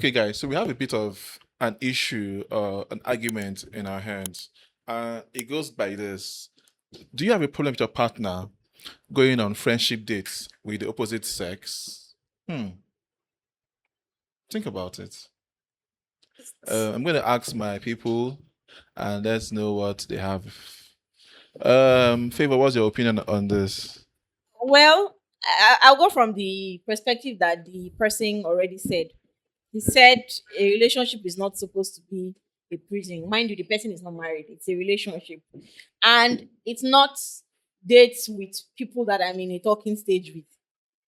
Okay, guys, so we have a bit of an issue, an argument in our hands. It goes by this. Do you have a problem with your partner going on friendship dates with the opposite sex? Think about it. I'm going to ask my people and let's know what they have. Favor, what's your opinion on this? Well, I'll go from the perspective that the person already said. He said a relationship is not supposed to be a prison. Mind you, the person is not married. It's a relationship. And it's not dates with people that I'm in a talking stage with.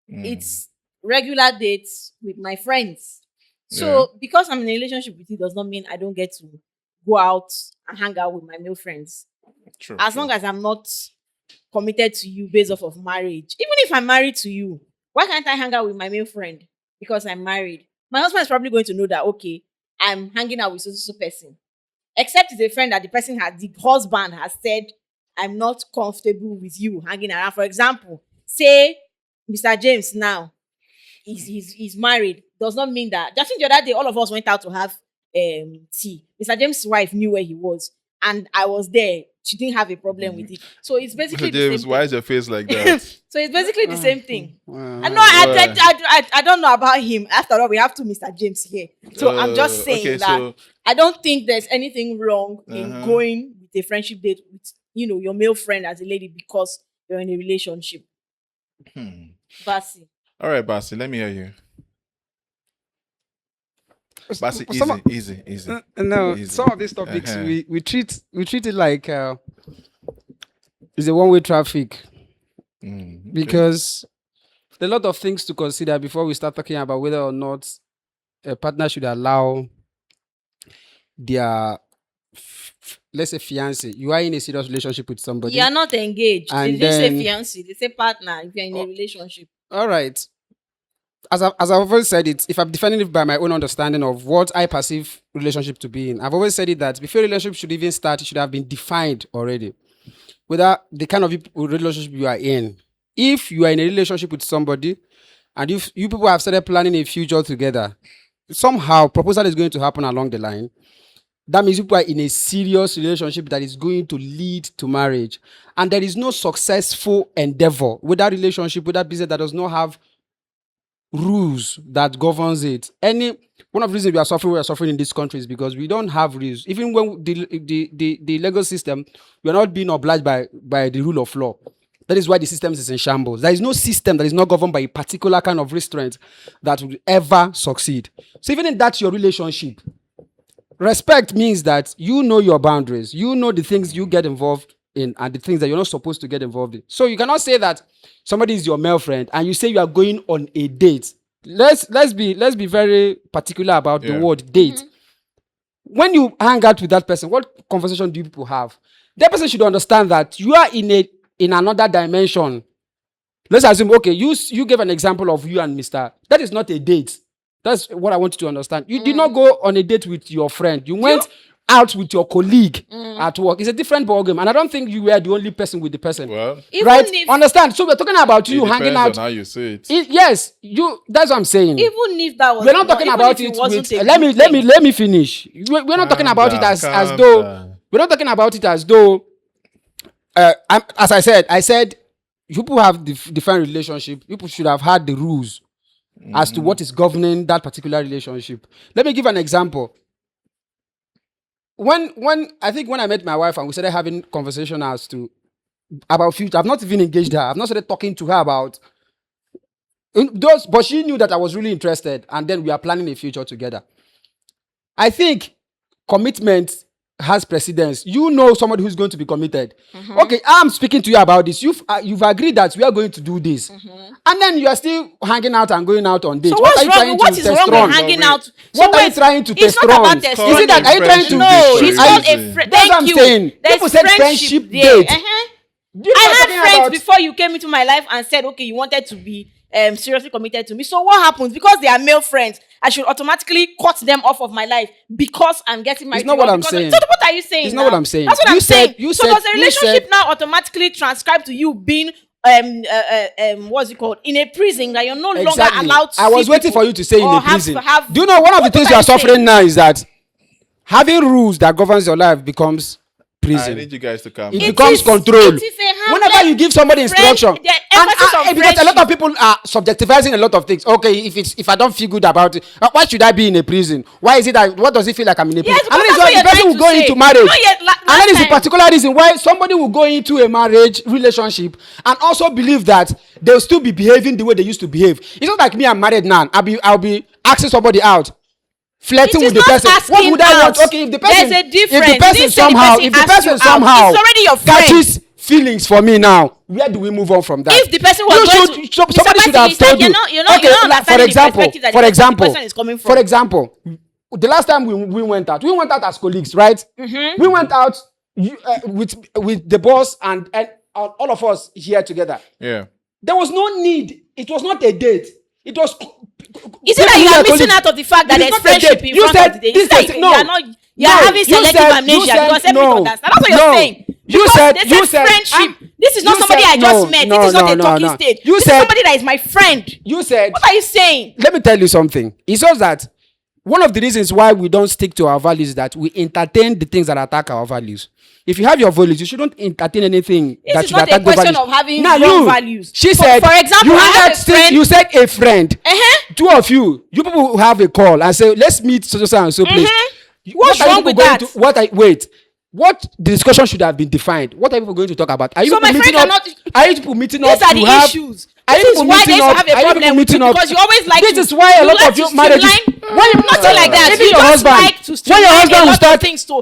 It's regular dates with my friends. So because I'm in a relationship with you does not mean I don't get to go out and hang out with my male friends. True. As long as I'm not committed to you based off of marriage. Even if I'm married to you, why can't I hang out with my male friend? Because I'm married. My husband is probably going to know that, okay, I'm hanging out with so person. Except it's a friend that the husband has said, I'm not comfortable with you hanging around. For example, say Mr. James now, he's married. Does not mean that. Just the other day, all of us went out to have tea. Mr. James' wife knew where he was. And I was there. She didn't have a problem with it. So it's basically the James, same why thing. is your face like that? So it's basically the same thing. Wow. I don't know about him. After all, we have two Mr. James here. So I'm just saying that I don't think there's anything wrong in going with a friendship date with, your male friend as a lady because you're in a relationship. Basi. All right, Basi, let me hear you. Basi, easy. No, Easy. some of these topics we treat it like it's a one-way traffic because there are a lot of things to consider before we start talking about whether or not a partner should allow their let's say fiance. You are in a serious relationship with somebody. You are not engaged. And They didn't say then- fiance. They say partner if you're in a relationship. All right. As I've always said it, if I'm defining it by my own understanding of what I perceive relationship to be in, I've always said it that before a relationship should even start, it should have been defined already. Whether the kind of relationship you are in. If you are in a relationship with somebody and if you people have started planning a future together, somehow proposal is going to happen along the line. That means people are in a serious relationship that is going to lead to marriage. And there is no successful endeavor with that relationship, with that business that does not have rules that governs it. One of the reasons we are suffering in this country is because we don't have rules. Even when the legal system, we are not being obliged by the rule of law. That is why the system is in shambles. There is no system that is not governed by a particular kind of restraint that will ever succeed. So even in that your relationship, respect means that you know your boundaries. You know the things you get involved in and the things that you're not supposed to get involved in. So you cannot say that somebody is your male friend and you say you are going on a date. Let's be very particular about the word date. When you hang out with that person, what conversation do you people have? That person should understand that you are in another dimension. Let's assume, okay, you gave an example of you and Mr. That is not a date. That's what I want you to understand. You did not go on a date with your friend. You went out with your colleague at work. It's a different ballgame. And I don't think you were the only person with the person. Well, right? Understand? So we're talking about you hanging out. On how you say it. Yes, that's what I'm saying. Even if that was We're not talking about it with, let me finish. We're not talking about it as though we're not talking about it as though as I said people have different relationship. People should have had the rules as to what is governing that particular relationship. Let me give an example. When I met my wife and we started having conversation as to about future, I've not even engaged her. I've not started talking to her about those, but she knew that I was really interested, and then we are planning a future together. I think commitment has precedence. You know somebody who's going to be committed. Okay, I'm speaking to you about this. You've agreed that we are going to do this, and then you are still hanging out and going out on dates. So what what's wrong? What is wrong with hanging out? What are you trying to test It's not about testing. Is it that are you trying to? No, it's called a friend. That's what I'm saying. There's People said friendship there. date. I had friends before you came into my life and said, okay, you wanted to be seriously committed to me. So what happens? Because they are male friends, I should automatically cut them off of my life because I'm getting married. It's not what I'm saying. So what are you saying? It's not what I'm saying. That's what I'm saying. So does the you relationship said now automatically transcribe to you being what's it called, in a prison, that you're no longer Exactly. allowed to I was see waiting people for you to say in or a prison. Do you know one of the what things are you are saying? suffering now is that having rules that governs your life becomes I prison. need you guys to calm It down. becomes control. It is a Whenever harmless you give somebody instruction, the emphasis on because a lot friendship. of people are subjectivizing a lot of things. Okay, if I don't feel good about it, why should I be in a prison? Why is it that, what does it feel like I'm in a prison? Yes, And then because it's that's why what the person you're will trying go to into say. marriage. No, yet, And last that is the time- particular reason why somebody will go into a marriage relationship and also believe that they'll still be behaving the way they used to behave. It's not like me, I'm married now. I'll be asking somebody out, flirting It is with the not person. What asking would I want? out. Okay, if the person, There's a difference. if the You person didn't say the somehow, person if the asked you person out. somehow It's already your friend. catches feelings for me now, where do we move on from that? If the person was You going should- to, Mr. somebody should Bassi, have it's like told you. you're not understanding for the example, perspective that for the example, person is coming from. for example, the last time we went out as colleagues, right? We went out with the boss and all of us here together. Yeah. There was no need. It was not a date. It was. Is it that you are missing out of the fact that It is there's not a friendship date. in You front said of the day? this Is that is- you no. are not, you're No, having you selective said- amnesia you said because everybody no. understands. That's what No. you're saying. You Because said- they you said said- friendship. This is not you somebody said- I just no, met. no, This is not no, a no, talking no. stage. You This said- is somebody that is my friend. You said. What are you saying? Let me tell you something. It's just that one of the reasons why we don't stick to our values is that we entertain the things that attack our values. If you have your values, you shouldn't entertain anything This that is should not a attack the question values. of having Now wrong values. She For- said, for example, you I hang have out a still- friend- you said a friend. Uh-huh. Two of you people will have a call and say, let's meet so and so place. What's What are you wrong people with going that? to- wait. What the discussion should have been defined. What are people going to talk about? Are you So people my friend meeting up? cannot- Are you people meeting These up are to the have- issues. Are you This is people why meeting they used to up? have a Are you problem people with you meeting up? because you always like This to. is why a you lot like of to your marriages. streamline- When you Nothing like that. even You your just husband, like to when your streamline husband a will lot of start, things to.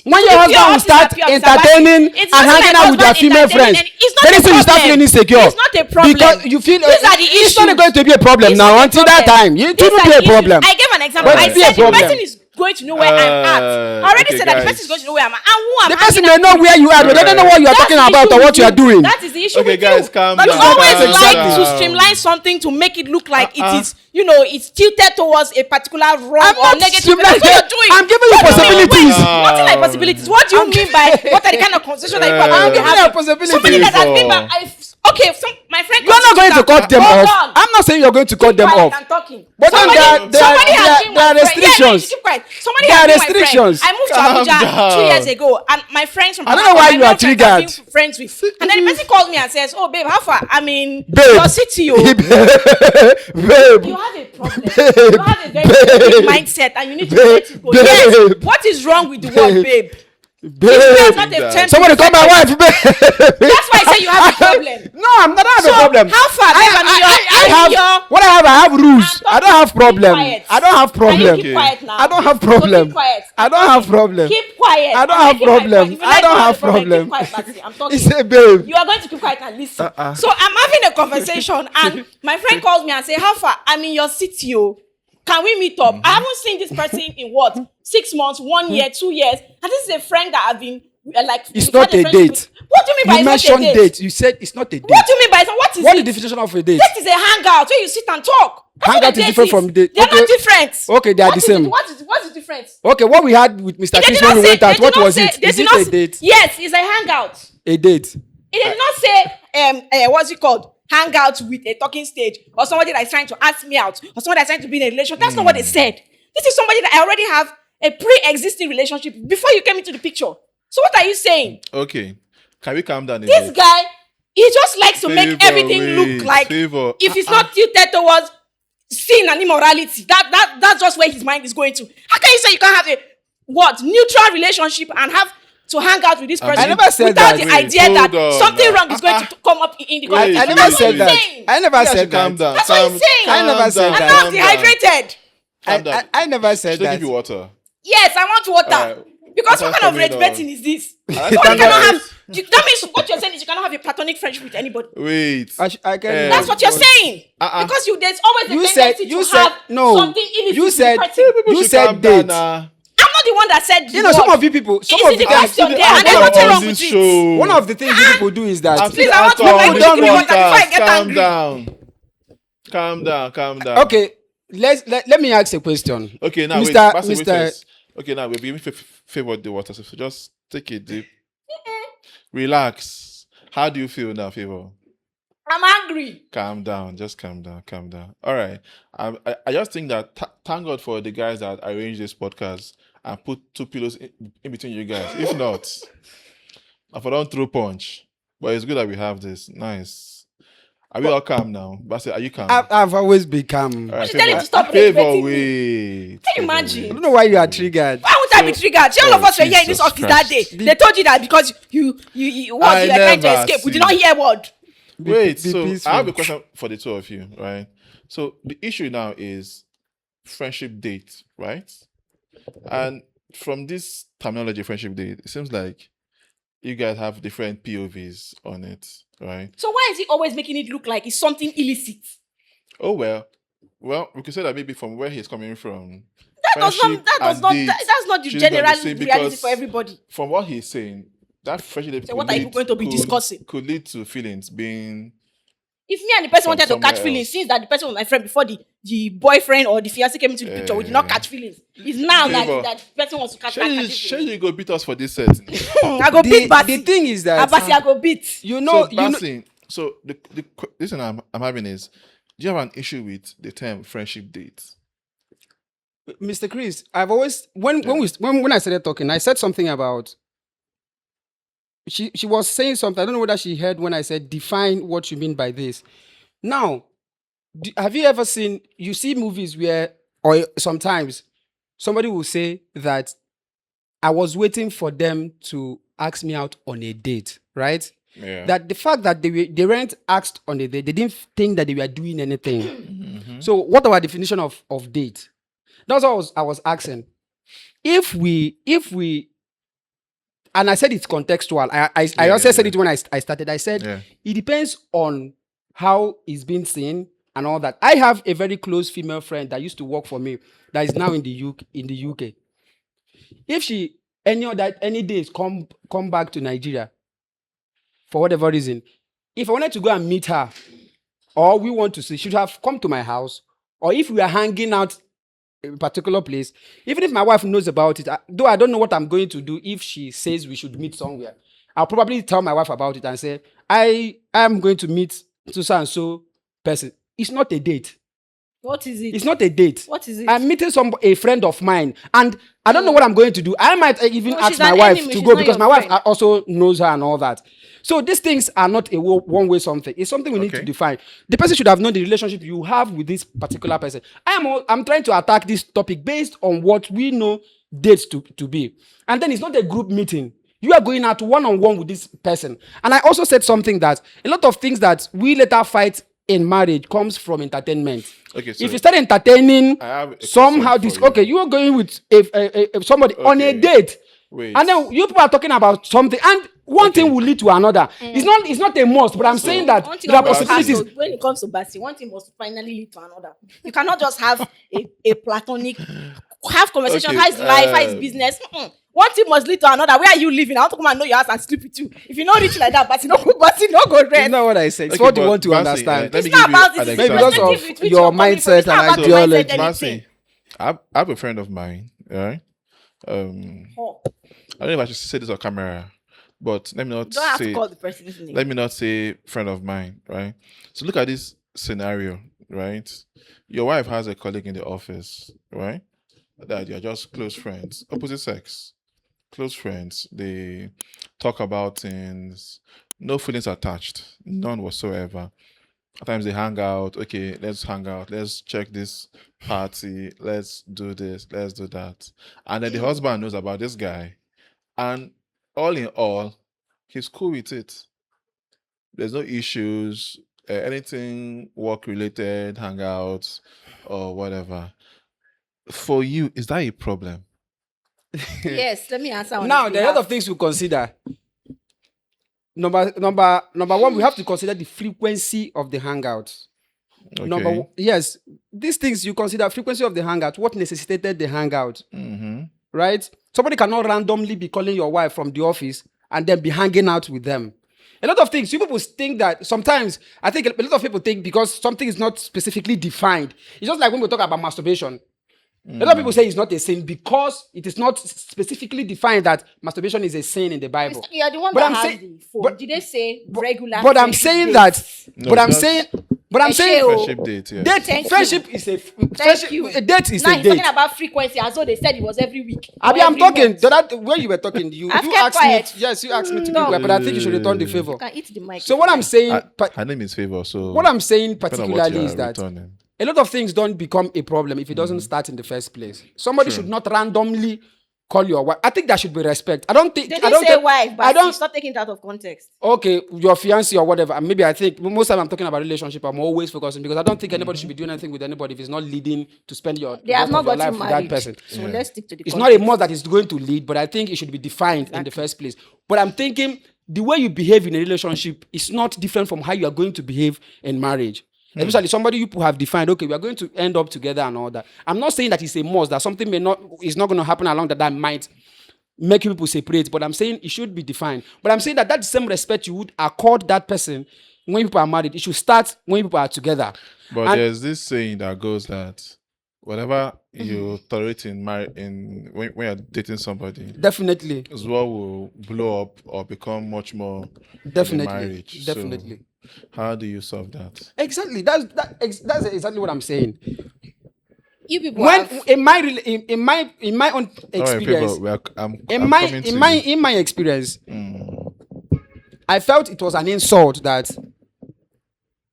when your husband will start entertaining and hanging out with their female friends, very soon you start feeling insecure. It's not a problem. Because you feel These are the it's not issues. going to be a problem It's now. not a Until that problem. time, it These will are be the a issues. problem. I gave an example. But I it'll be a said the problem. person is going to know where I'm at. I already okay, said that the guys. person is going to know where I'm at. And who I'm The person hanging may out know with. where you are, but they don't know what you are That's talking the about issue or what with you are doing. That is the issue Okay, with guys, you. calm That You is down. not always right. like Exactly. to streamline something to make it look like Uh-uh. it is, it's tilted towards a particular wrong I'm or not negative. streamlining. That's what you're doing. I'm giving you What do mean? possibilities. Wait, nothing like possibilities. What do you mean by what are the kind of conversation that you are I'm going to giving you have? a possibility. Somebody that has been Favor. okay, my friend. You're not going to cut them Hold off. on. I'm not saying you're going to cut them Quiet, off. I'm talking. But then Somebody there has are been my friend. restrictions. Yeah, no, keep quiet. Somebody There has are been my friend. restrictions. I moved to Calm Abuja down. 2 years ago, and my friends from I don't know why my you are male friends I've been triggered. friends with, and then the person calls me and says, "Oh, babe, how far? I mean, Babe. your city, oh." Babe. You have a problem. You have a very big mindset, and you need to let it go. Babe. Yes. What is wrong with the word, babe? It's Babe. not a That. term. Somebody call my wife, babe. That's why I say you have a problem. No, I don't have So, a problem. how far, babe? I have rules. I don't have problem. Quiet. I don't have Can you problem. keep quiet now? I don't have So problem. keep quiet. I don't have problem. Keep quiet. I don't I'm have making my problem. point. If you I like don't to have a problem. problem. Keep quiet, Batsy. I'm talking. He said, babe. You are going to keep quiet and listen. So I'm having a conversation, and my friend calls me and say, "How far? I'm in your city, oh. Can we meet up?" I haven't seen this person in what 6 months, 1 year, 2 years, and this is a friend that I've been like. It's we've not had a friendship date. with. What do you mean by You it's not mentioned a date? date. You said it's not a date. What do you mean by it's not? What is What it? is the definition of a date? Date is a hangout where you sit and talk. That's what Hangout a is date different from date. They're Okay. not different. Okay, they are What the is same. it? What's the difference? Okay, what we had with Mr. They Chris did when not we say- went out, they what did not was say- it? they Is did it not a say- date? Yes, it's a hangout. A date. It did not say what's it called? Hang out with a talking stage or somebody that is trying to ask me out or somebody that's trying to be in a relationship. That's not what they said. This is somebody that I already have a pre-existing relationship before you came into the picture. So what are you saying? Okay. Can we calm down a This bit? guy, he just likes to make Favor, everything wait, look like favor. if it's not tilted towards sin and immorality. That's just where his mind is going to. How can you say you can't have a neutral relationship and have to hang out with this person I never said without that. the Wait, idea hold that on. something wrong is going to come up in the Wait, conversation? I never That's said what that. he's saying. I never You guys said should calm that. down. That's what he's saying. I never said I'm that. not Calm down. dehydrated. Calm down. I never said Should I that. give you water? Yes, I want water. Alright. Because what Water's kind of coming red on. betting is this? I So you can't cannot do have. That means what you're saying is you cannot have a platonic friendship with anybody. Wait. I can. Eh. That's what you're saying. Because there's always a You said. tendency You to said have no. something illicit You with said. the person. People You should said calm down date. now. I'm not the one that said You know, some of you people. Some Is of it the the guys. question there? I'm And there's gonna- nothing on wrong this with it. show. One of the things you people do is that. I've Please, seen I want alcohol my on mind this to give me water before I podcast. get Calm angry. down. Calm down. Calm down. Okay, let me ask a question. Okay, now wait. Mr. Bassy, wait Mr. first. Okay, now we're beginning to favor the water. So just take a dip. Relax. How do you feel now, favor? I'm angry. Calm down, just calm down, calm down. All right. I just think that thank God for the guys that arranged this podcast and put two pillows in between you guys. If not, if I don't throw punch. But it's good that we have this. Nice. Are we all calm now? Bassett, are you calm? I've always been calm. All right, should tell him favor, to stop favor, respecting wait. Can you Favor, imagine? I wait. don't know why you are triggered. Why would I be triggered? See, all of us were here in this Jesus office that day. Christ. They told you that because you what I you are trying to never escape. We did see. not hear a word. Wait, Be so peaceful. I have a question for the two of you, right? So the issue now is friendship date, right? And from this terminology, friendship date, it seems like you guys have different POVs on it, right? So why is he always making it look like it's something illicit? Oh well, we could say that maybe from where he's coming from, That's not the shouldn't be general the same reality because for everybody. from what he's saying, that friendship date So what are you going to be discussing? could lead to feelings being If me and the person From wanted to catch somewhere feelings, else. since that the person was my friend before the boyfriend or the fiancé came into the picture, we did not catch feelings. It's now Favor. that the person wants to catch Sure, feelings. you go beat us for this setting. I go beat The Bassi. thing is that Abasi, I go beat. you know, So, Bassing, so the listen I'm having is, do you have an issue with the term friendship date? Mr. Chris, I've always when I started talking, I said something about she was saying something. I don't know whether she heard when I said define what you mean by this. Now, have you ever seen you see movies where or sometimes somebody will say that I was waiting for them to ask me out on a date, right? Yeah. That the fact that they weren't asked on a date, they didn't think that they were doing anything. Mm-hmm. So what our definition of date? That's what I was asking. If we and I said it's contextual. I also said it when I started. I said Yeah. it depends on how it's being seen and all that. I have a very close female friend that used to work for me that is now in the UK. If she any days come back to Nigeria for whatever reason, if I wanted to go and meet her or we want to see, she should have come to my house. Or if we are hanging out a particular place, even if my wife knows about it, though I don't know what I'm going to do if she says we should meet somewhere, I'll probably tell my wife about it and say, I am going to meet so and so person. It's not a date. What is it? It's not a date. What is it? I'm meeting a friend of mine, and I don't know what I'm going to do. I might even No, ask she's my an wife enemy. to She's go not because your my wife friend. also knows her and all that. So these things are not a one-way something. It's something we need to Okay. define. The person should have known the relationship you have with this particular person. I'm trying to attack this topic based on what we know dates to be. And then it's not a group meeting. You are going out one-on-one with this person. And I also said something that a lot of things that we later fight in marriage comes from entertainment. Okay, so If you start entertaining I have a somehow question this for you. okay, you are going with somebody on a Okay. date. Wait. And then you people are talking about something, and one Okay. thing will lead to another. It's not a must, but I'm saying that One thing there are always possibilities. has to- when it comes to Bassi, one thing must finally lead to another. You cannot just have a platonic have conversation. Okay, How is life? How is business? One thing must lead to another. Where are you living? I want to come and know your house and sleep with you. If you know reach like that, Bassi no go rest. It's not what I said. It's Okay, what you but want to Bassey, understand. let It's me not give you about an this. Maybe example. because of Perspective with which your you're coming from. mindset It's not and about the ideology. mindset anything. Bassey, I have a friend of mine, right? Oh, I don't know if I should say this on camera, but let me not you don't have to say call the person's name. let me not say friend of mine, right? So look at this scenario, right? Your wife has a colleague in the office, right? That you're just close friends, opposite sex, close friends. They talk about things, no feelings attached, none whatsoever. At times they hang out. Okay, let's hang out. Let's check this party. Let's do this. Let's do that. And then the husband knows about this guy, and all in all, he's cool with it. There's no issues, anything work related, hangouts, or whatever. For you, is that a problem? Yes, let me answer. on Now his there are a lot behalf. of things to consider. Number one, we have to consider the frequency of the hangouts. Okay. Yes, these things you consider frequency of the hangout, what necessitated the hangout, Mm-hmm. right? Somebody cannot randomly be calling your wife from the office and then be hanging out with them. A lot of things, you people think that sometimes, I think a lot of people think because something is not specifically defined. It's just like when we talk about masturbation. A lot of people say it's not a sin because it is not specifically defined that masturbation is a sin in the Bible. You're the one But that I'm has saying- the phone. but- Did they say regular? But I'm friendship saying dates? that. No, But I'm just saying. But I'm saying. friendship date. Yeah. Date, friendship is a friendship. you. A date is Now a he's date. talking about frequency as though they said it was every week. or Abi, I'm every talking. month. That when you were talking, you I've kept asked quiet. me. Yes, you asked me to No. keep quiet, but I think you should return the favor. You can eat the mic. So if what you I'm like. saying, Her name is Favor. So what I'm saying depending on what particularly you is are that returning. a lot of things don't become a problem if it doesn't start in the first place. Somebody True. should not randomly call your wife. I think there should be respect. I don't think. They I didn't don't say think- wife, but I don't. it's not taking it out of context. Okay, your fiancé or whatever. And maybe I think most time I'm talking about relationship, I'm always focusing because I don't think anybody should be doing anything with anybody if it's not leading to spend your They have rest not of your gotten life with that married. person. So let's stick to the It's not a context. must that is going to lead, but I think it should be defined in the first place. But I'm thinking the way you behave in a relationship is not different from how you are going to behave in marriage. Especially somebody you have defined, okay, we are going to end up together and all that. I'm not saying that it's a must, that something is not going to happen along that might make people separate, but I'm saying it should be defined. But I'm saying that same respect you would accord that person when people are married, it should start when people are together. But And- there's this saying that goes that whatever you tolerate when you're dating somebody Definitely. is what will blow up or become much more in the Definitely. marriage. Definitely. So how do you solve that? Exactly. That's exactly what I'm saying. You people When have, in my own experience, in my experience, I felt it was an insult that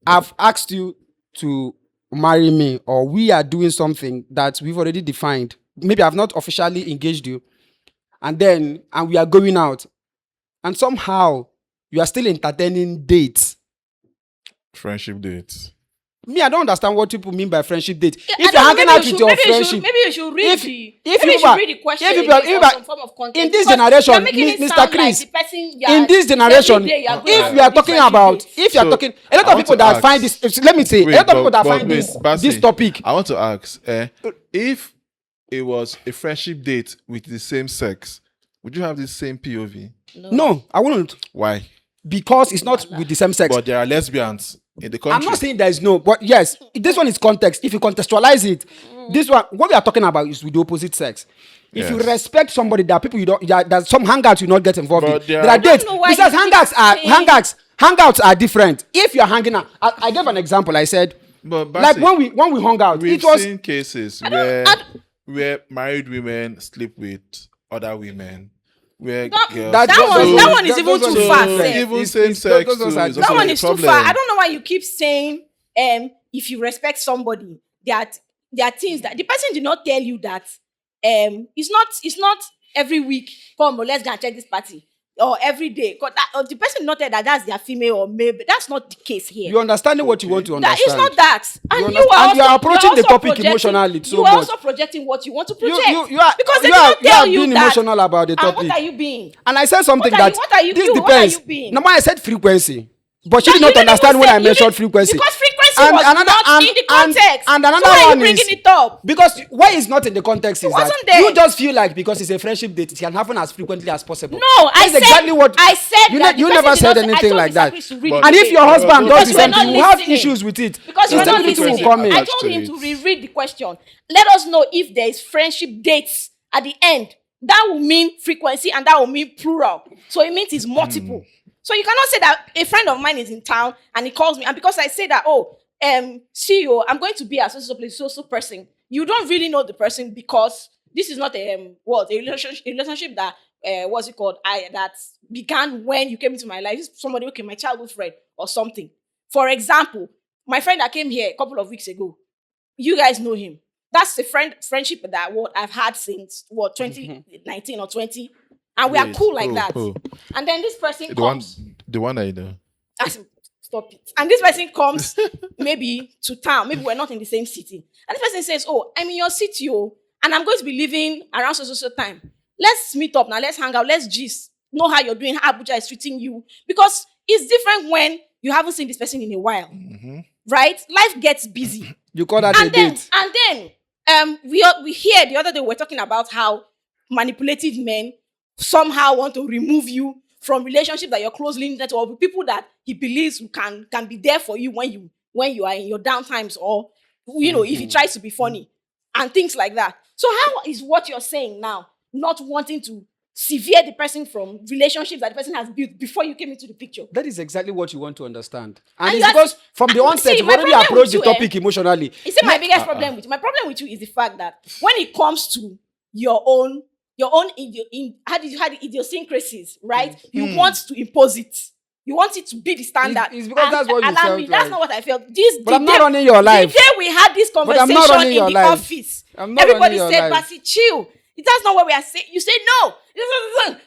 I've asked you to marry me, or we are doing something that we've already defined. Maybe I've not officially engaged you, and we are going out, and somehow you are still entertaining dates. friendship dates. Me, I don't understand what people mean by friendship date. I If you're don't know, hanging maybe out you with should- your maybe you should- friendship, maybe you should read if- the if maybe you you should are- read the question if you again are- for if you are- some form of context. in this Because generation, you're making it Mr. sound Chris, like the person in this generation, every day you are going if on we are this talking friendship about, date. if you are So, talking, a lot I of want people to that ask- find this, let me say, a lot of people that find this Bassey, topic. I want to ask, if it was a friendship date with the same sex, would you have the same POV? No, I wouldn't, Why? because it's not with the same sex. But there are lesbians in the country. I'm not saying there is no, but yes, this one is context. If you contextualize it, this one, what we are talking about is with the opposite sex. If you Yes. respect somebody, there are people you don't. There's some hangouts you not get involved But in. there There are- are dates. know why Besides, you keep hangouts are different. If you are hanging out, I gave an example. I said, But like Bassey, when we hung out, we've it was seen cases where married women sleep with other women. Where girls, That one is even too far, sef. Even same sex those too are is just- That also one a is too problem. far. I don't know why you keep saying if you respect somebody, that there are things that the person did not tell you that it's not every week, come, let's go and check this party, or every day. Because or the person did not tell that that's their female or male, but that's not the case here. you're understanding what you want to That understand. it's not that. And You you are understand- and you are also, approaching the also topic projecting- emotionally so you are much. also projecting what you want to project. You are because they you did are, not you tell are you being that. emotional about the And topic. what are you being? And I said something What are that you- what are you- this you- what are depends. you being? No, I said frequency, but she That did not you didn't understand even when say- I you mentioned didn't- frequency. Because frequency was not in the context. And another so why are one you bringing is it up? because why it's not in the context is that wasn't there. you just feel like because it's a friendship date, it can happen as frequently as possible. No, I That's said exactly what I said you, that the you person never did said not- I anything told like Mr. that. Chris to read But- And if your husband Because does the you were same not thing, you have listening. issues with it. Because you're Instead not people will listening. come in. I told him to reread the question. Let us know if there is friendship dates at the end. That will mean frequency and that will mean plural. So it means it's multiple. So you cannot say that a friend of mine is in town and he calls me, and because I say that, CEO, I'm going to be a so person. You don't really know the person because this is not a relationship that what's it called? That began when you came into my life. This is somebody, okay, my childhood friend or something. For example, my friend that came here a couple of weeks ago, you guys know him. That's a friendship that I've had since 2019 or 20, and we are Wait, cool like oh, that. oh. And then this person The one, comes. the one I know. Stop it. And this person comes maybe to town. Maybe we're not in the same city. And this person says, "Oh, I'm in your city, oh, and I'm going to be living around so time. Let's meet up now. Let's hang out. Let's gist. Know how you're doing. How Abuja is treating you. Because it's different when you haven't seen this person in a while, right? Life gets busy. You call that a And then, date. we hear the other day we're talking about how manipulative men somehow want to remove you from relationship that you're closely knit or with people that he believes can be there for you when you are in your down times, or if he tries to be funny. and things like that. So how is what you're saying now not wanting to sever the person from relationships that the person has built before you came into the picture? That is exactly what you want to understand. And And it's you are- because from the and onset, see, you've my already problem approached with the you, topic emotionally. You see, my biggest problem with you, my problem with you is the fact that when it comes to your own how the idiosyncrasies, right? You want to impose it. You want it to be the standard. It's because And that's what you allow felt me, that's like. not what I felt. But I'm not running your life. The day we had this But I'm conversation not running in your the life. office, I'm not everybody running your said, life. Basi, chill. That's not what we are saying. You say, no.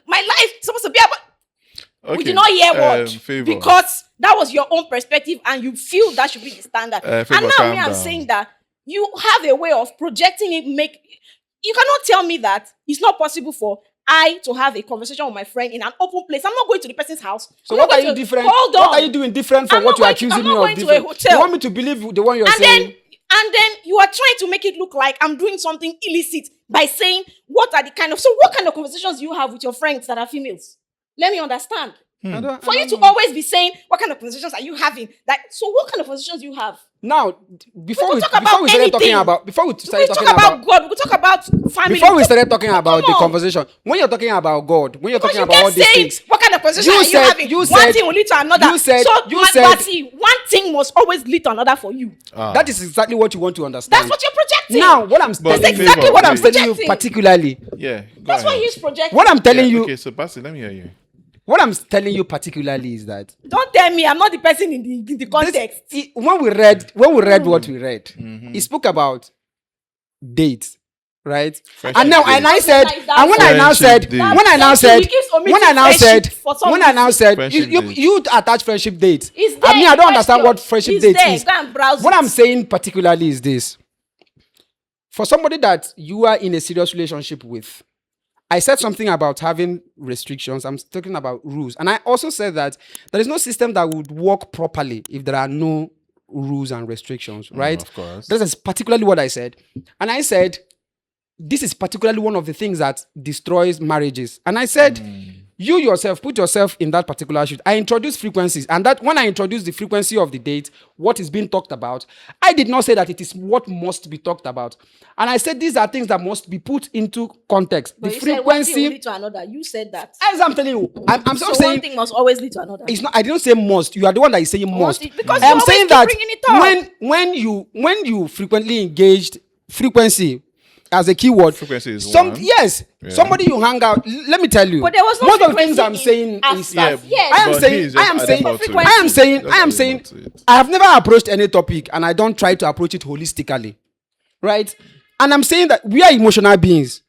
My life is supposed to be about... We did not hear what. Favor. Because that was your own perspective and you feel that should be the standard. Favor, And now calm me, I'm down. saying that you have a way of projecting it. You cannot tell me that it's not possible for I to have a conversation with my friend in an open place. I'm not going to the person's house. So I'm what not are going you to- different? Hold on. What are you doing different from I'm what not you are going to- accusing I'm me not of going to a different? hotel. You want me to believe the one you're And saying? then you are trying to make it look like I'm doing something illicit by saying what are the kind of... So what kind of conversations do you have with your friends that are females? Let me understand. For you to always be saying, what kind of conversations are you having? So what kind of conversations do you have? Now, before we talk about started talking anything. about We could talk about God. We could talk about family. before we started talking about the Come on. conversation, when you're talking about God, when you're Because talking you about all kept these saying, things, what kind of conversation You are said- you having? you One said- thing will lead to another. you said- so, you said- Basi, one thing must always lead to another for you. that is exactly what you want to understand. That's what you're projecting. Now, what I'm But telling exactly you, what what I'm I'm telling you projecting. particularly, Yeah. Go That's what ahead. he's projecting. what I'm telling you, Okay, so Basi, let me hear you. what I'm telling you particularly is that Don't tell me I'm not the person in the context. when we read what we read, he spoke about dates, right? Friendship And now, dates. and I said, Like that. and when I now Friendship said, dates. when I now That's said, he keeps omitting when I now friendship said, for some when I now reason. said, Friendship you dates. you attach friendship dates. It's I there mean, in I don't understand question. what friendship It's dates there. is. Go and browse What it. I'm saying particularly is this: for somebody that you are in a serious relationship with, I said something about having restrictions. I'm talking about rules. And I also said that there is no system that would work properly if there are no rules and restrictions, right? Of course. This is particularly what I said. And I said, this is particularly one of the things that destroys marriages. And I said, you yourself, put yourself in that particular shoot. I introduced frequencies. And that when I introduced the frequency of the date, what is being talked about, I did not say that it is what must be talked about. And I said these are things that must be put into context. But the you said one thing will frequency, lead to another. You said that. as I'm telling you, I'm So still one saying thing must always lead to another. it's not. I didn't say must. You are the one that is saying must. Because I you am always saying keep that bringing it up. when you frequently engaged frequency as a keyword, Frequency is one. Yes, somebody you hang out. Let me tell you. But there was no most of the things frequency I'm in saying is aspect. that Yes. I am But saying, he's I am just saying, adding more to it. I am saying, Just I am adding saying, more to it. I have never approached any topic and I don't try to approach it holistically, right? And I'm saying that we are emotional beings.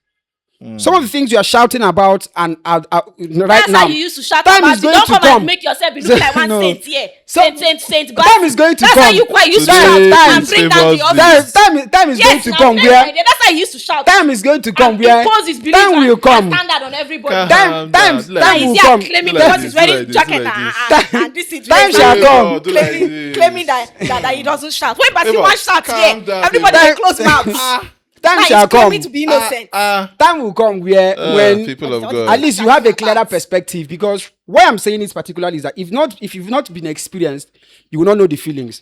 Some of the things you are shouting about and right That's now, how you used to shout time about is it. going Don't to come come. and make yourself be looking like one No. saint here. So- Saint. time is going to That's come. how you quite used to Time- shout time and bring down save the us others. time is going to now, come that's where my idea. That's how you used to shout. time is going to come and where impose his beliefs time will and come. standard on everybody. Calm Time down. will He's come. here claiming Do like because this, he's wearing do like this, jacket do like and this is Time very shall bad. come. Do like claiming, this. claiming that he doesn't shout. When Basi Favor, one shout calm here, down, everybody Favor. will close mouth. Time Now shall he's come. claiming to be innocent. Time will come where when people of At God. at least you have a clearer perspective. Because why I'm saying this particularly is that if you've not been experienced, you will not know the feelings.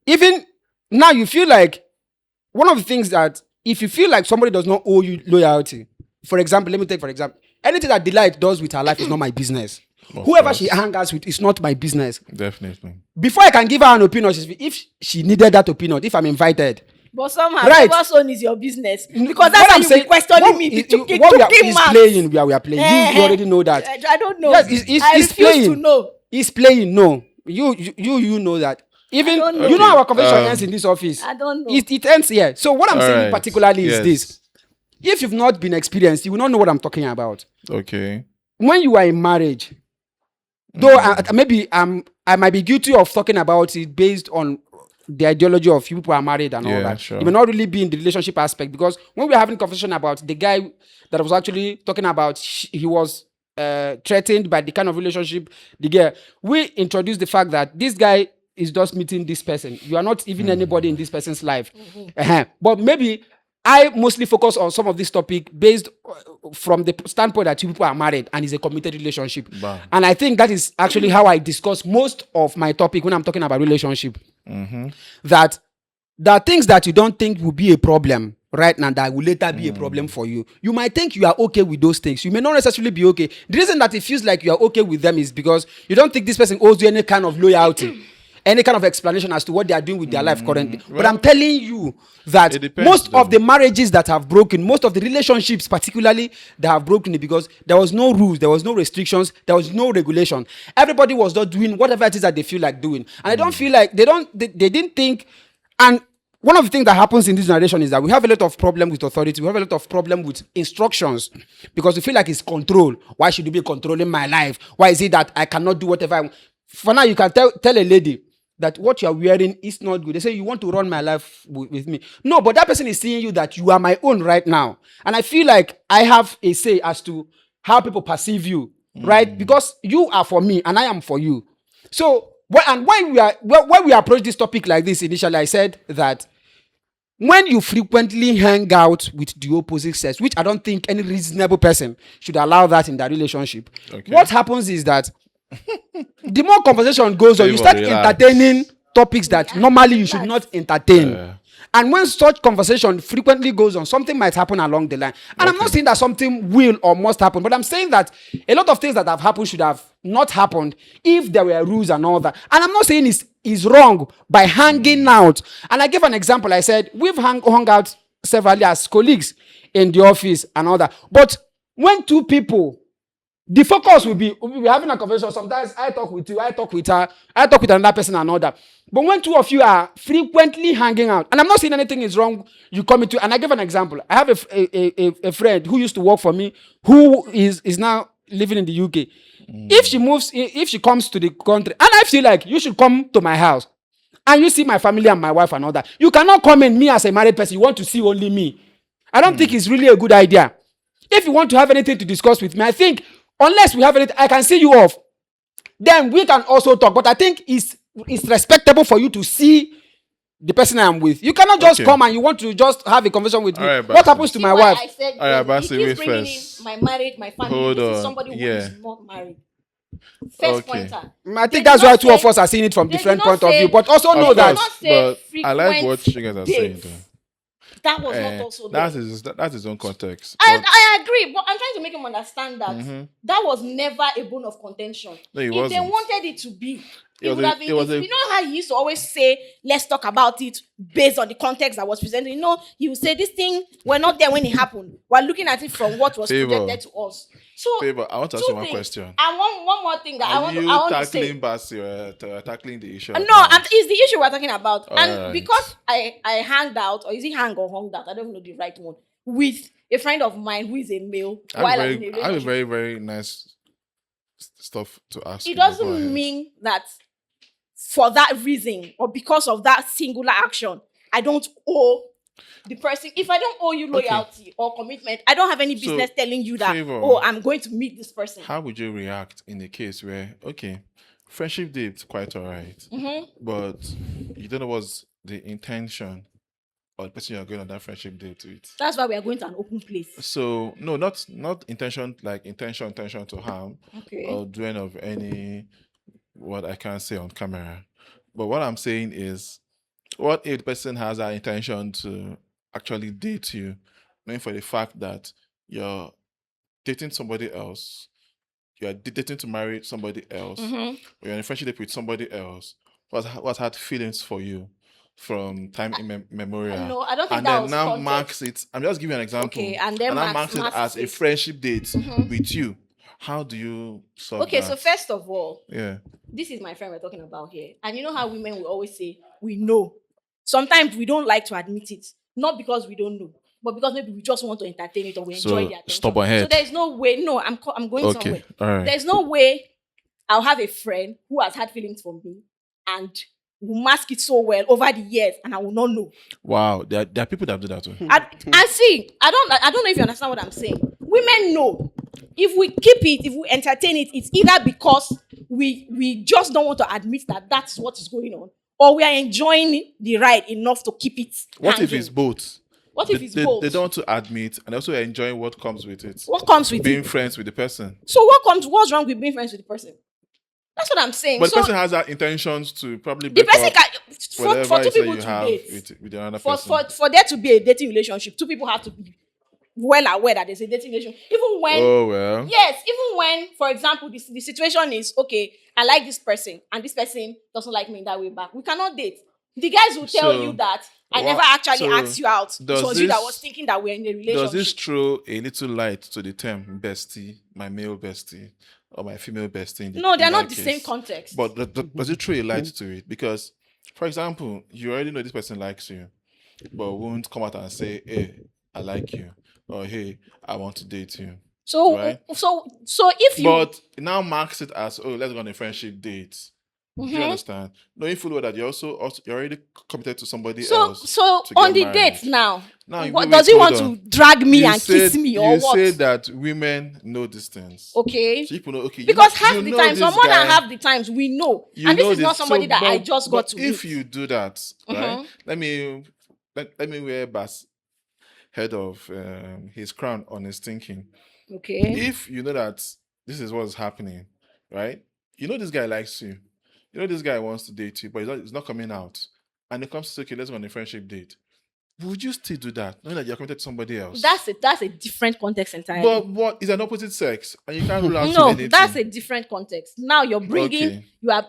Even now, you feel like one of the things that if you feel like somebody does not owe you loyalty, for example, let me take for example, anything that Delight does with her life is not my business. Whoever course. she hangs out with is not my business. Definitely. Before I can give her an opinion, if she needed that opinion, if I'm invited, But somehow, Right. Favor's own is your business. Because what that's how I'm you saying- be questioning what me. is- Took it what we are took him playing, we are playing. You already know that. I don't know. Yes, it's I refuse playing. to know. He's playing. No, you know that. Even don't know. you know Okay, our conversation ends in this office. I don't know. It ends here. So what I'm All saying right. particularly is Yes. this: if you've not been experienced, you will not know what I'm talking about. Okay. When you are in marriage, though maybe I might be guilty of talking about it based on the ideology of you people are married and all Yeah, that. sure. It may not really be in the relationship aspect, because when we were having a conversation about the guy that I was actually talking about, he was threatened by the kind of relationship the girl. We introduced the fact that this guy is just meeting this person. You are not even anybody in this person's life. But maybe I mostly focus on some of this topic based from the standpoint that you people are married and it's a committed relationship. Wow. And I think that is actually how I discuss most of my topic when I'm talking about relationship. That there are things that you don't think will be a problem right now that will later be a problem for you. You might think you are okay with those things. You may not necessarily be okay. The reason that it feels like you are okay with them is because you don't think this person owes you any kind of loyalty, any kind of explanation as to what they are doing with their life currently. But I'm telling you that It depends, most of though. the marriages that have broken, most of the relationships particularly that have broken, it because there was no rules, there was no restrictions, there was no regulation. Everybody was not doing whatever it is that they feel like doing, and I don't feel like they didn't think. And one of the things that happens in this generation is that we have a lot of problem with authority. We have a lot of problem with instructions because we feel like it's control. Why should you be controlling my life? Why is it that I cannot do whatever I want? For now, you can tell a lady that what you are wearing is not good. They say, you want to run my life with me. No, but that person is seeing you that you are my own right now. And I feel like I have a say as to how people perceive you, right? Because you are for me and I am for you. So, when we approach this topic like this initially, I said that when you frequently hang out with the opposite sex, which I don't think any reasonable person should allow that in their relationship, Okay. what happens is that the more conversation goes on, you Favor, start relax. entertaining topics that normally you should not entertain. Yeah. And when such conversation frequently goes on, something might happen along the line. And I'm not saying that something will or must happen, but I'm saying that a lot of things that have happened should have not happened if there were rules and all that. And I'm not saying it's wrong by hanging out. And I gave an example. I said, we've hung out severally as colleagues in the office and all that. But when two people, the focus will be we'll be having a conversation. Sometimes I talk with you, I talk with her, I talk with another person and all that. But when two of you are frequently hanging out, and I'm not saying anything is wrong, you come into, and I give an example. I have a friend who used to work for me, who is now living in the UK. If she moves, if she comes to the country, and I feel like you should come to my house, and you see my family and my wife and all that, you cannot come in me as a married person. You want to see only me. I don't think it's really a good idea. If you want to have anything to discuss with me, I think unless we have anything, I can see you off. Then we can also talk. But I think it's respectable for you to see the person I am with. You cannot just Okay. come and you want to just have a conversation with me. All right, What Basi. happens to See my why wife? I said All right, yes, Basi, he wait keeps bringing first. in my marriage, my family. Hold This is on. somebody who Yeah. is not married. First Okay. pointer. I They think did that's not why two of say- us are seeing it from they different did not point of say- view. But also Of know They did that course, not say but I like what frequent you guys are saying, dates. though. That was not also there. That's his own context. I, But I agree, but I'm trying to make him understand that Mhm. that was never a bone of contention. No, it if wasn't. they wanted it to be, It it was would a- have been. it was a- You know how he used to always say, "Let's talk about it based on the context that was presented." You know, he would say, "This thing we're not there when it happened. We're looking at it from what was Favor. projected to us." So, Favor, I want to ask two you one things. question. And one more thing that I Are want you to say. tackling Basi or tackling the issue? No, at hand? and it's the issue we're talking about. And Alright. because I hanged out, or is it hang or hung out? I don't know the right one, with a friend of mine who is a male I while have, I'm in a I have a relationship. very, very nice stuff to ask It you. Go doesn't ahead. mean that for that reason or because of that singular action, I don't owe the person. If I don't owe you Okay. loyalty or commitment, I don't have any So, business telling you that, Favor. oh, I'm going to meet this person. How would you react in a case where, okay, friendship date quite alright, Mhm. but you don't know what's the intention or the person you're going on that friendship date with? That's why we are going to an open place. So no, not intention like intention to harm Okay. or doing of any what I can't say on camera. But what I'm saying is, what if the person has that intention to actually date you, knowing for the fact that you're dating somebody else, you're dating to marry somebody else, Mhm. or you're in a friendship with somebody else, what's had feelings for you from time immemorial? No, I don't think And that then was now context. marks it. I'm just giving you an example. Okay, and then now marks it as a it. friendship date Mhm. with you. How do you solve Okay, that? so first of all, Yeah. this is my friend we're talking about here. And you know how women will always say, we know. Sometimes we don't like to admit it. Not because we don't know, but because maybe we just want to entertain it or we enjoy So, the attention. stubborn head. So there is no way. No, I'm going Okay. somewhere. All right. There's no way I'll have a friend who has had feelings for me and will mask it so well over the years and I will not know. Wow. There are people that do that too. I see. I don't know if you understand what I'm saying. Women know. If we keep it, if we entertain it, it's either because we just don't want to admit that that's what is going on, or we are enjoying the ride enough to keep it. What if hanging. it's both? What if it's they, both? They don't want to admit and also enjoying what comes with it. What comes with Being it? friends with the person. So what's wrong with being friends with the person? That's what I'm saying. But the So person has that intentions to probably the break person up can for whatever two it is that people you to have date. with another For, person. for there to be a dating relationship, two people have to be well aware that there's a dating relationship. Even when Oh well. yes, even when, for example, the situation is okay, I like this person and this person doesn't like me in that way back. We cannot date. The guys will tell So, you that I never what? actually So asked you out. It does was you that was this thinking that we're in a does this relationship. throw a little light to the term bestie, my male bestie, or my female bestie? No, they're in not that the same case? context. But does it throw a light to it? Because, for example, you already know this person likes you, but won't come out and say, "Hey, I like you," or "Hey, I want to date you." So Right? so if you But it now marks it as, "Oh, let's go on a friendship date." Do you Mhm. understand? Knowing full well that also you're already committed to somebody so else so to on get the married. date now, Now, what, wait, does he hold want on. to drag me You and kiss said me or you what? said that women know these things. Okay. So people know, okay, Because half you the know times, or this more than guy, half the times, we know. you And this know is not this. So, somebody that I just got but to if meet. you do that, right? Mhm. Let me wear Bass head of his crown on his thinking. Okay. If you know that this is what's happening, right? You know this guy likes you. You know this guy wants to date you, but he's not coming out. And it comes to say, okay, let's go on a friendship date. Would you still do that, knowing that you're committed to somebody else? That's a different context entirely. But what is an opposite sex, and you can't rule out No, anything. that's a different context. Now you're bringing, Okay.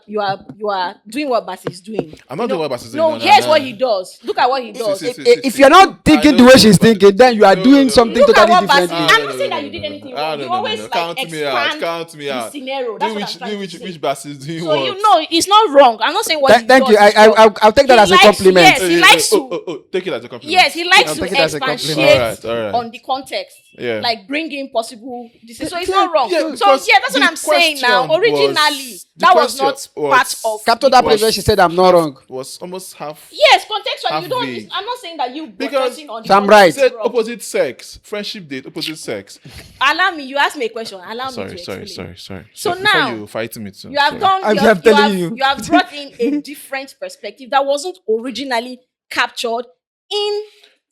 you are doing what Basi is doing. I'm not You doing know- what Basi is No, doing. No, here's no, what no. he does. Look at what he does. See, If you're not thinking I the know way so, she's but- thinking, then you are No, doing no, something Look at totally what Basi. different. I'm not saying that you did anything wrong. You always like Count me out. expand Count me the out. scenario. Do That's what which I'm trying which to say. which Basi is doing So what? you know it's not wrong. I'm not saying what he Thank does you. is wrong. I'll take that He as a likes- compliment. yes, he likes to. Take it as a compliment. Yes, he likes I'll to take it as a compliment. expatiate All right. on the context. Yeah. Like bring in possible disease. So it's not wrong. Yeah, So because yeah, that's what the I'm saying now. question Originally, was- the that was question not was- part of Capture the that place question. where she said I'm not wrong. Was almost half. Yes, contextually, half you don't. vague. I'm not saying that you Because buttressing on the So I'm context right. is Said wrong. opposite sex, friendship date, opposite sex. Allow me. You asked me a question. Allow me Sorry. to explain. Before So now, you fighting me too. You have sorry. done. I'm You have, telling you. you have brought in a different perspective that wasn't originally captured in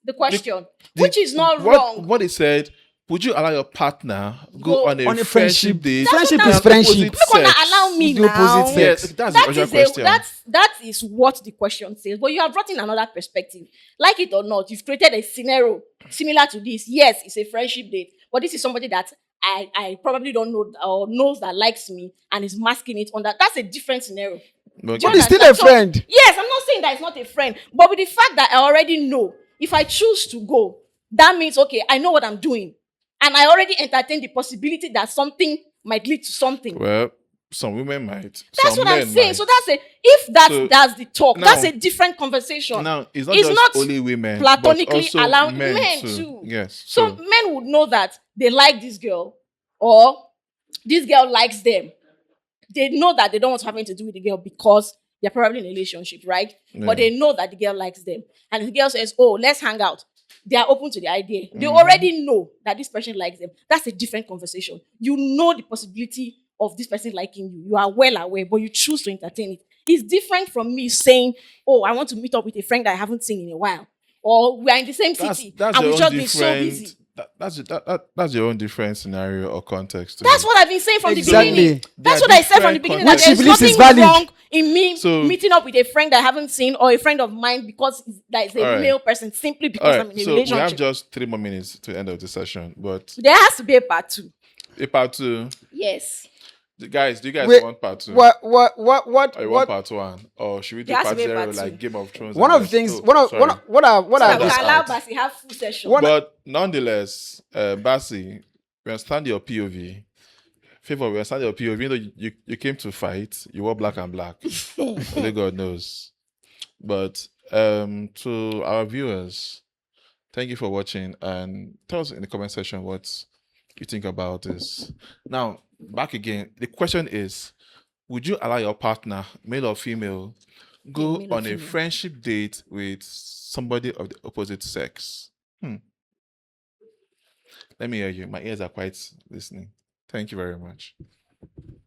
the question, which is not wrong. What he said. Would you allow your partner Go go on a, on a friendship friendship. date? Friendship what is I'm- friendship. Opposite Look on that, sex? allow me With the opposite now. sex. Yes, that's the That original is question. that is what the question says. But you have brought in another perspective. Like it or not, you've created a scenario similar to this. Yes, it's a friendship date, but this is somebody that I probably don't know or knows that likes me and is masking it on that. That's a different scenario. Okay. But it's still a understand? So, friend. yes, I'm not saying that it's not a friend, but with the fact that I already know, if I choose to go, that means okay, I know what I'm doing, and I already entertain the possibility that something might lead to something. Well, some women might. That's some what I'm men saying. might. So if that's the talk, now- that's a different conversation. Now, it's not It's just not only women, platonically but also allowed men too. too. Yes. So men would know that they like this girl, or this girl likes them. They know that they don't want to have anything to do with the girl because they're probably in a relationship, right? But Yeah. they know that the girl likes them. And the girl says, oh, let's hang out. They are open to the idea. They Mm-hmm. already know that this person likes them. That's a different conversation. You know the possibility of this person liking you. You are well aware, but you choose to entertain it. It's different from me saying, oh, I want to meet up with a friend that I haven't seen in a while. Or we are in the same city that's and your we've own just been so busy. different. That's your own different scenario or context. to That's it. what I've been saying from Exactly. the beginning. That's There what are I said from the different beginning. What That she there's believes is nothing valid. wrong in me So- meeting up with a friend I haven't seen or a friend of mine because that is a All right. male person simply All because right, I'm in a so we have relationship. just 3 more minutes to the end of the session, but There has to be a part two. a part two. Yes. Do you guys Wait, want part two? What Or you want part one? Or should we do There has to part be a zero part like two. Game of Thrones? one and of the just- things oh, what are sorry. what So are that we this can allow out. Basi have full session. What- But nonetheless, Basi, we understand your POV. Favor, we understand your POV. Even though you came to fight, you wore black and black. Only God knows. But to our viewers, thank you for watching and tell us in the comment section what you think about this. Now, back again, the question is, would you allow your partner, male or female, go male or on a female. friendship date with somebody of the opposite sex? Let me hear you. My ears are quite listening. Thank you very much.